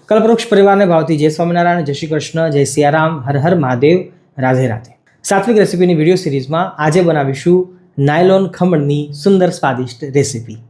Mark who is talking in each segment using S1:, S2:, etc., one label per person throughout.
S1: કલ્પવૃક્ષ પરિવારને ભાવતી જય સ્વામિનારાયણ, જય શ્રી કૃષ્ણ, જય સિયારામ, હર હર મહાદેવ, રાધે રાધે. સાત્વિક રેસીપીની વિડીયો સિરીઝમાં આજે બનાવીશું નાયલોન ખમણની સુંદર સ્વાદિષ્ટ રેસીપી.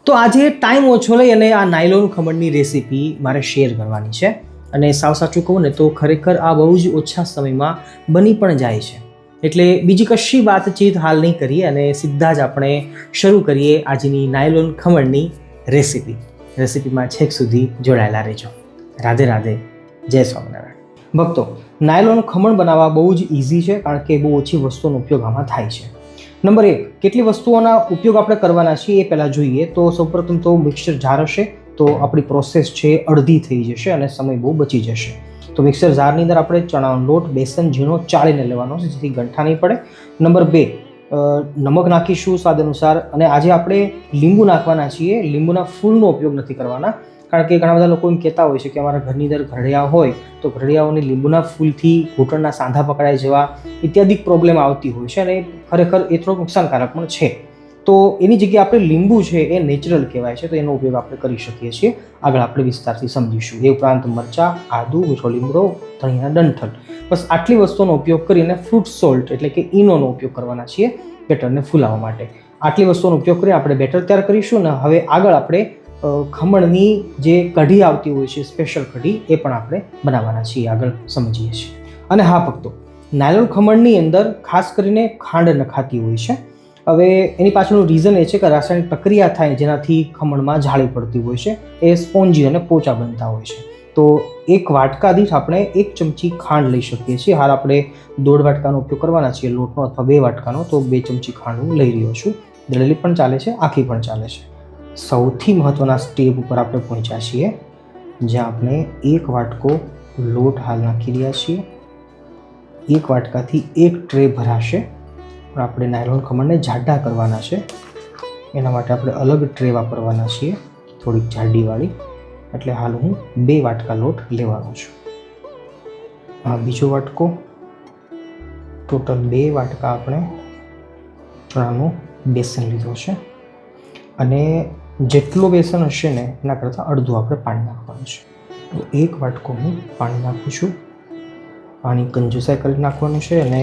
S1: તો આજે ટાઈમ ઓછો લઈ અને આ નાયલોન ખમણની રેસીપી મારે શેર કરવાની છે. અને સાવ સાચું કહું ને તો ખરેખર આ બહુ જ ઓછા સમયમાં બની પણ જાય છે. એટલે બીજી કશી વાતચીત હાલ નહીં કરીએ અને સીધા જ આપણે શરૂ કરીએ આજની નાયલોન ખમણની રેસીપીમાં છેક સુધી જોડાયેલા રહેજો. રાધે રાધે, જય સ્વામિનારાયણ. ભક્તો, નાયલોન ખમણ બનાવવા બહુ જ ઇઝી છે, કારણ કે બહુ ઓછી વસ્તુઓનો ઉપયોગ આમાં થાય છે. નંબર 1, કેટલી વસ્તુઓના ઉપયોગ આપણે કરવાના છીએ એ પહેલાં જોઈએ. તો સૌપ્રથમ તો મિક્સર જાર હશે તો આપણી પ્રોસેસ છે અડધી થઈ જશે અને સમય બહુ બચી જશે. તો મિક્સર જારની અંદર આપણે ચણાનો લોટ, બેસન ઝીણો ચાળીને લેવાનો છે જેથી ગંઠા નહીં પડે. નંબર 2, નમક નાખીશું સ્વાદ અનુસાર. અને આજે આપણે લીંબુ નાખવાના છીએ. લીંબુના ફૂલનો ઉપયોગ નથી કરવાના, કારણ કે ઘણા બધા લોકો એમ કહેતા હોય છે કે અમારા ઘરની અંદર ઘરડિયા હોય તો ઘરડિયાઓને લીંબુના ફૂલથી ઘૂંટણના સાંધા પકડાય જેવા ઇત્યાદિ પ્રોબ્લેમ આવતી હોય છે અને ખરેખર એ થોડુંક નુકસાનકારક પણ છે. તો એની જગ્યાએ આપણે લીંબુ છે એ નેચરલ કહેવાય છે, તો એનો ઉપયોગ આપણે કરી શકીએ છીએ. આગળ આપણે વિસ્તારથી સમજીશું. એ ઉપરાંત મરચાં, આદુ, મીઠો લીમડો, ધણીયા ડંઠલ, બસ આટલી વસ્તુઓનો ઉપયોગ કરીને ફ્રૂટ સોલ્ટ એટલે કે ઈનોનો ઉપયોગ કરવાના છીએ બેટરને ફૂલાવવા માટે. આટલી વસ્તુઓનો ઉપયોગ કરી આપણે બેટર તૈયાર કરીશું. ને હવે આગળ આપણે ખમણની જે કઢી આવતી હોય છે, સ્પેશિયલ કઢી, એ પણ આપણે બનાવવાના છીએ. આગળ સમજીએ છીએ. અને હા ભક્તો, નાયલોન ખમણની અંદર ખાસ કરીને ખાંડ નખાતી હોય છે. હવે એની પાછળનું રીઝન એ છે કે રાસાયણિક પ્રક્રિયા થાય જેનાથી ખમણમાં જાળી પડતી હોય છે, એ સ્પોન્જી અને પોચા બનતા હોય છે. તો એક વાટકા દીઠ આપણે 1 ચમચી ખાંડ લઈ શકીએ છીએ. હાલ આપણે 1.5 વાટકાનો ઉપયોગ કરવાના છીએ લોટનો, અથવા 2 વાટકાનો, તો 2 ચમચી ખાંડ હું લઈ રહ્યો છું. દળેલી પણ ચાલે છે, આખી પણ ચાલે છે. સૌથી મહત્ત્વના સ્ટેપ ઉપર આપણે પહોંચ્યા છીએ, જ્યાં આપણે 1 વાટકો લોટ હાલ નાખી રહ્યા છીએ. 1 વાટકાથી 1 ટ્રે ભરાશે. પણ આપણે નાયલોન ખમણને જાડા કરવાના છે, એના માટે આપણે અલગ ટ્રે વાપરવાના છીએ, થોડીક જાડીવાળી. એટલે હાલ હું 2 વાટકા લોટ લેવાનો છું. આ બીજો વાટકો. ટોટલ 2 વાટકા આપણે ચણાનું બેસન લીધો છે. અને જેટલું બેસન હશે ને એના કરતાં અડધું આપણે પાણી નાખવાનું છે. તો 1 વાટકો હું પાણી નાખું છું. પાણી કંજુસાઈ કરી નાખવાનું છે અને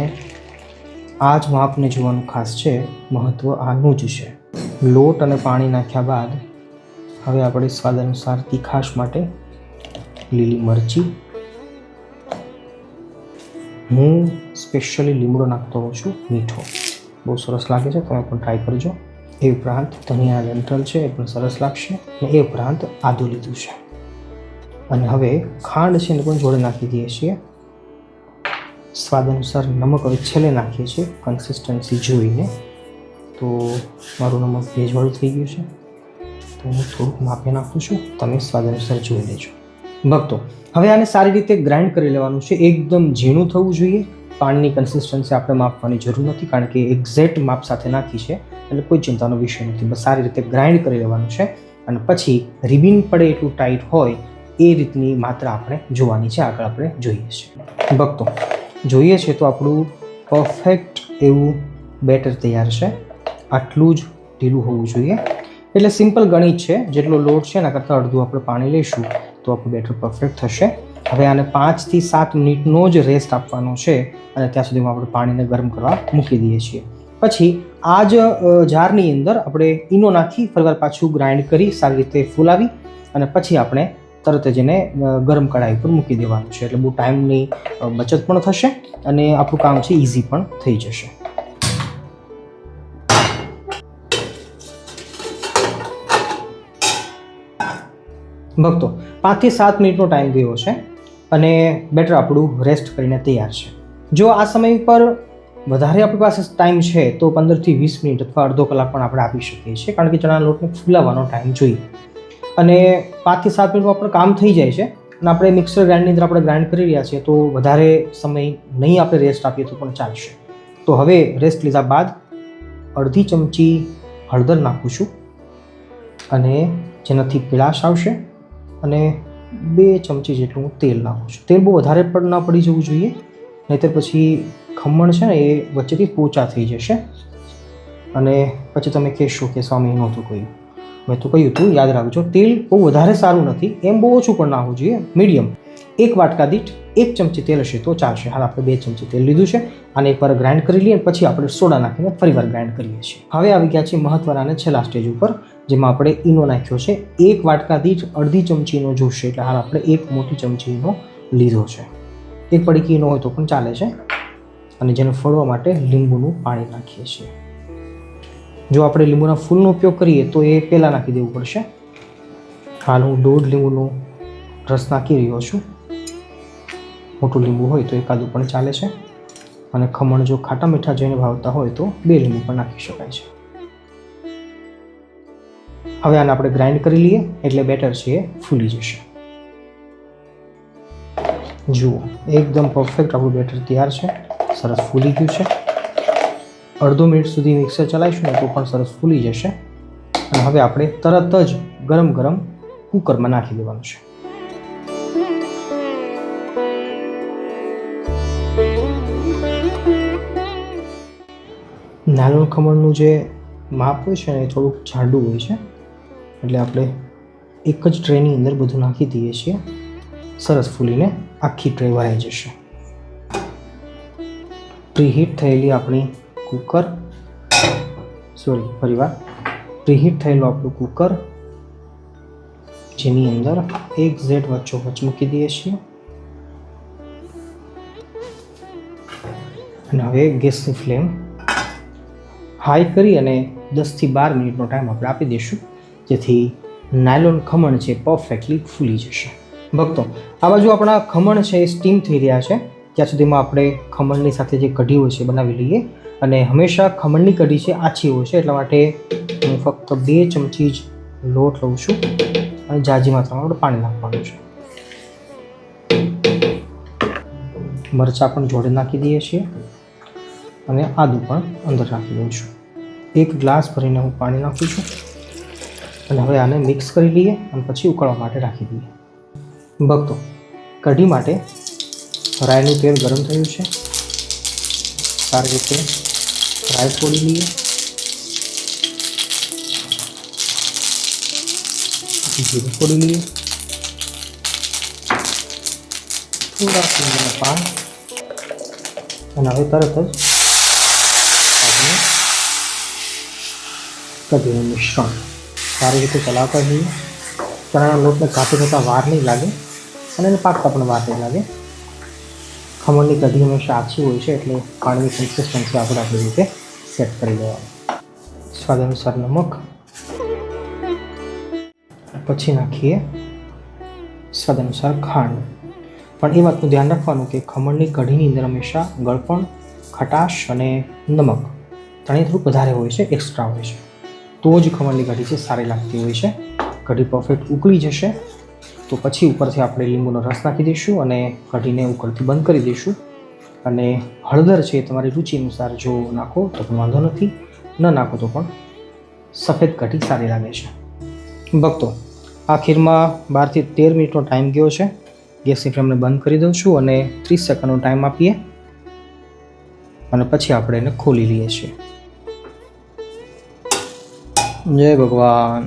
S1: આ જ માપને જોવાનું ખાસ છે. મહત્ત્વ આનું જ છે. લોટ અને પાણી નાખ્યા બાદ હવે આપણે સ્વાદ અનુસાર તીખાશ માટે લીલી મરચી, હું સ્પેશિયલી લીમડો નાખતો હોઉં છું, મીઠો, બહુ સરસ લાગે છે, તમે પણ ટ્રાય કરજો. એ ઉપરાંત ધનિયા ડંઠલ છે, એ પણ સરસ લાગશે. અને એ ઉપરાંત આદું લીધું છે. અને હવે ખાંડ છે એને પણ જોડે નાખી દઈએ છીએ. સ્વાદ અનુસાર નમક હવે છેલ્લે નાખીએ છીએ કન્સિસ્ટન્સી જોઈને. તો મારું નમક ભેજવાળું થઈ ગયું છે, તો હું થોડુંક માપે નાખું છું, તમે સ્વાદ અનુસાર જોઈ લેજો. ભક્તો, હવે આને સારી રીતે ગ્રાઇન્ડ કરી લેવાનું છે. એકદમ ઝીણું થવું જોઈએ. પાણીની કન્સિસ્ટન્સી આપણે માપવાની જરૂર નથી, કારણ કે એક્ઝેક્ટ માપ સાથે નાખી છે, એટલે કોઈ ચિંતાનો વિષય નથી. બસ સારી રીતે ગ્રાઇન્ડ કરી લેવાનું છે. અને પછી રિબિન પડે એટલું ટાઈટ હોય એ રીતની માત્રા આપણે જોવાની છે. આગળ આપણે જોઈએ છીએ. ભક્તો, જોઈએ છે તો આપણું પરફેક્ટ એવું બેટર તૈયાર છે. આટલું જ ઢીલું હોવું જોઈએ. એટલે સિમ્પલ ગણિત છે, જેટલો લોટ છે એના કરતાં અડધું આપણે પાણી લઈશું તો આપણું બેટર પરફેક્ટ થશે. હવે આને 5 થી 7 મિનિટનો જ રેસ્ટ આપવાનો છે, અને ત્યાં સુધીમાં આપણે પાણીને ગરમ કરવા મૂકી દઈએ છીએ. પછી આ જ જારની અંદર આપણે ઈનો નાખી ફરીવાર પાછું ગ્રાઇન્ડ કરી સારી રીતે ફૂલાવી અને પછી આપણે તરત જ એને ગરમ કઢાઈ પર મૂકી દેવાનું છે. એટલે બહુ ટાઈમની બચત પણ થશે અને આપણું કામ છે ઇઝી પણ થઈ જશે. ભક્તો, 5 થી 7 મિનિટનો ટાઈમ ગયો છે અને બેટર આપણું રેસ્ટ કરીને તૈયાર છે. જો આ સમય પર વધારે આપણી પાસે ટાઈમ છે તો 15 થી 20 મિનિટ અથવા અડધો કલાક પણ આપણે આપી શકીએ છીએ, કારણ કે ચણાના લોટને ફૂલાવવાનો ટાઈમ જોઈએ. અને 5 થી 7 મિનિટમાં પણ કામ થઈ જાય છે. અને આપણે મિક્સર ગ્રાઇન્ડની અંદર આપણે ગ્રાઇન્ડ કરી રહ્યા છીએ તો વધારે સમય નહીં આપણે રેસ્ટ આપીએ તો પણ ચાલશે. તો હવે રેસ્ટ લીધા બાદ અડધી ચમચી હળદર નાખું છું અને જેનાથી પીળાશ આવશે, અને 2 ચમચી જેટલું તેલ નાખું છું. તેલ બહુ વધારે પણ ન પડી જવું જોઈએ, નહીંતર પછી ખમણ છે ને એ વચ્ચેથી પોચા થઈ જશે અને પછી તમે કહેશો કે સ્વામી નહોતું કહ્યું. મેં તો કહ્યું હતું, યાદ રાખજો. તેલ બહુ વધારે સારું નથી, એમ બહુ ઓછું પણ ના હોવું જોઈએ, મીડિયમ. 1 વાટકા દીઠ 1 ચમચી તેલ હશે તો ચાલશે. હાલ આપણે 2 ચમચી તેલ લીધું છે, આને એકવાર ગ્રાઇન્ડ કરી લઈએ, પછી આપણે સોડા નાખીને ફરીવાર ગ્રાઇન્ડ કરીએ છીએ. હવે આવી ગયા છે મહત્વના અને છેલ્લા સ્ટેજ ઉપર, જેમાં આપણે ઈનો નાખ્યો છે. 1 વાટકા દીઠ અડધી ચમચીનો જોશે, એટલે હાલ આપણે 1 મોટી ચમચીનો લીધો છે. 1 પડીકી ઈનો હોય તો પણ ચાલે છે. અને જેને ફોડવા માટે લીંબુનું પાણી નાખીએ છીએ. જો આપણે લીંબુના ફૂલનો ઉપયોગ કરીએ તો એ પહેલાં નાખી દેવું પડશે. હાલ હું 1.5 લીંબુનો રસ નાખી રહ્યો છું. મોટું લીંબુ હોય તો એકાદું પણ ચાલે છે, અને ખમણ જો ખાટા મીઠા જોઈને ભાવતા હોય તો 2 લીંબુ પણ નાખી શકાય છે. હવે આને આપણે ગ્રાઇન્ડ કરી લઈએ, એટલે બેટર છે એ ફૂલી જશે. જુઓ, એકદમ પરફેક્ટ આપણું બેટર તૈયાર છે. સરસ ફૂલી ગયું છે. અડધો મિનિટ સુધી મિક્સર ચલાવીશું ને તો પણ સરસ ફૂલી જશે. અને હવે આપણે તરત જ ગરમ ગરમ કુકરમાં નાખી દેવાનું છે. નાયલોન ખમણનું જે માપ હોય છે ને એ થોડુંક જાડું હોય છે, એટલે આપણે એક જ ટ્રેની અંદર બધું નાખી દઈએ છીએ. સરસ ફૂલીને આખી ટ્રે ભરાઈ જશે. પ્રીહીટ થયેલી આપણી કુકર, પ્રીહીટ થયેલું આપણું કુકર, જેની અંદર એક્ઝેટ વચ્ચોવચ્ચ મૂકી દઈએ છીએ. અને હવે ગેસની ફ્લેમ હાઈ કરી અને 10 થી 12 મિનિટનો ટાઈમ આપણે આપી દઈશું, જેથી નાયલોન ખમણ છે પરફેક્ટલી ફૂલી જશે. ભક્તો, આ બાજુ આપણા ખમણ છે એ સ્ટીમ થઈ રહ્યા છે. ત્યાં સુધીમાં આપણે ખમણની સાથે જે કઢી હોય છે બનાવી લઈએ. અને હંમેશા ખમણની કઢી છે આછી હોય છે, એટલા માટે હું ફક્ત 2 ચમચી જ લોટ લઉં છું અને જાજી માત્રામાં આપણે પાણી નાખવાનું છે. મરચાં પણ જોડે નાખી દઈએ છીએ અને આદું પણ અંદર નાખી દઉં છું. 1 ગ્લાસ ભરીને હું પાણી નાખું છું અને હવે આને મિક્સ કરી લઈએ અને પછી ઉકળવા માટે રાખી દઈએ. ભક્તો, કઢી માટે રાઈનું તેલ ગરમ થયું છે. સારી રીતે રાઈ ફોડી લઈએ. જીરું ફોડી લઈએ. થોડા લીંબુના પાન, અને હવે તરત જ આપણે કઢીનું મિશ્રણ સારી રીતે ચલાવતા જઈએ. ચણાના લોટને કાપી થતાં વાર નહીં લાગે અને એને પાકતા પણ વાર નહીં લાગે. ખમણની કઢી હંમેશા આછી હોય છે, એટલે પાણીની કન્સિસ્ટન્સી આપણે આપણી રીતે સેટ કરી દેવાની. સ્વાદ અનુસાર નમક, પછી નાખીએ સ્વાદ અનુસાર ખાંડ. પણ એ વાતનું ધ્યાન રાખવાનું કે ખમણની કઢીની અંદર હંમેશા ગળપણ, ખટાશ અને નમક ત્રણેય થોડુંક વધારે હોય છે, એક્સ્ટ્રા હોય છે, તો જ ખમણની કઢી છે સારી લાગતી હોય છે. કઢી પરફેક્ટ ઉકળી જશે તો પછી ઉપરથી આપણે લીંબુનો રસ નાખી દઈશું અને કઢીને ઉકળતી બંધ કરી દઈશું. અને હળદર છે તમારી રુચિ અનુસાર જો નાખો તો પણ વાંધો નથી, ન નાખો તો પણ સફેદ કઢી સારી લાગે છે. ભક્તો, આ ખીરમાં 12 થી 13 મિનિટનો ટાઈમ ગયો છે. ગેસની ફ્લેમને બંધ કરી દઉં છું અને 30 સેકન્ડનો ટાઈમ આપીએ અને પછી આપણે એને ખોલી લઈએ છીએ. જય ભગવાન.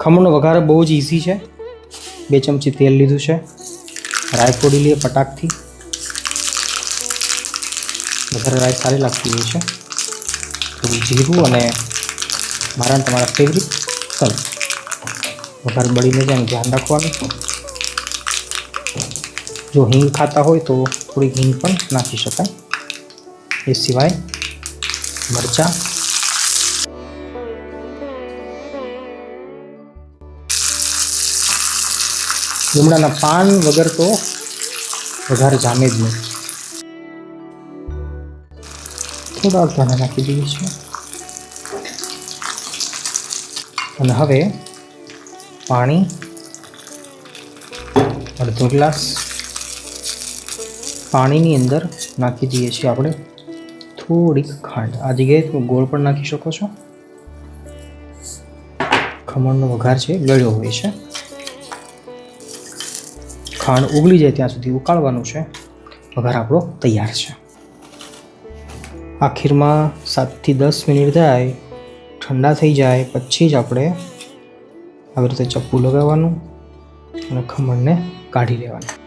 S1: ખમણનો વઘાર બહુ જ ઇઝી છે. 2 ચમચી તેલ લીધું છે. રાઈ ફોડી લઈએ પટાકથી. વધારે રાઈ સારી લાગતી હોય છે. થોડું જીરું અને મારા તમારા ફેવરિટ તલ. વઘાર બળીને જાય ધ્યાન રાખવાનું. જો હિંગ ખાતા હોય તો થોડી હિંગ પણ નાખી શકાય. એ સિવાય મરચાં, લીમડાના પાન વગર તો વઘાર જામે જ નહીં. થોડા ધાણા નાખી દઈએ છીએ અને હવે પાણી અડધો ગ્લાસ. પાણીની અંદર નાખી દઈએ છીએ આપણે થોડીક ખાંડ. આ જગ્યાએ તમે ગોળ પણ નાખી શકો છો. ખમણનો વઘાર છે ગળ્યો હોય છે. ખાંડ ઉગળી જાય ત્યાં સુધી ઉકાળવાનું છે. વઘાર આપણો તૈયાર છે. આખીરમાં 7 થી 10 મિનિટ થાય, ઠંડા થઈ જાય પછી જ આપણે આવી રીતે ચપ્પુ લગાવવાનું અને ખમણને કાઢી લેવાનું.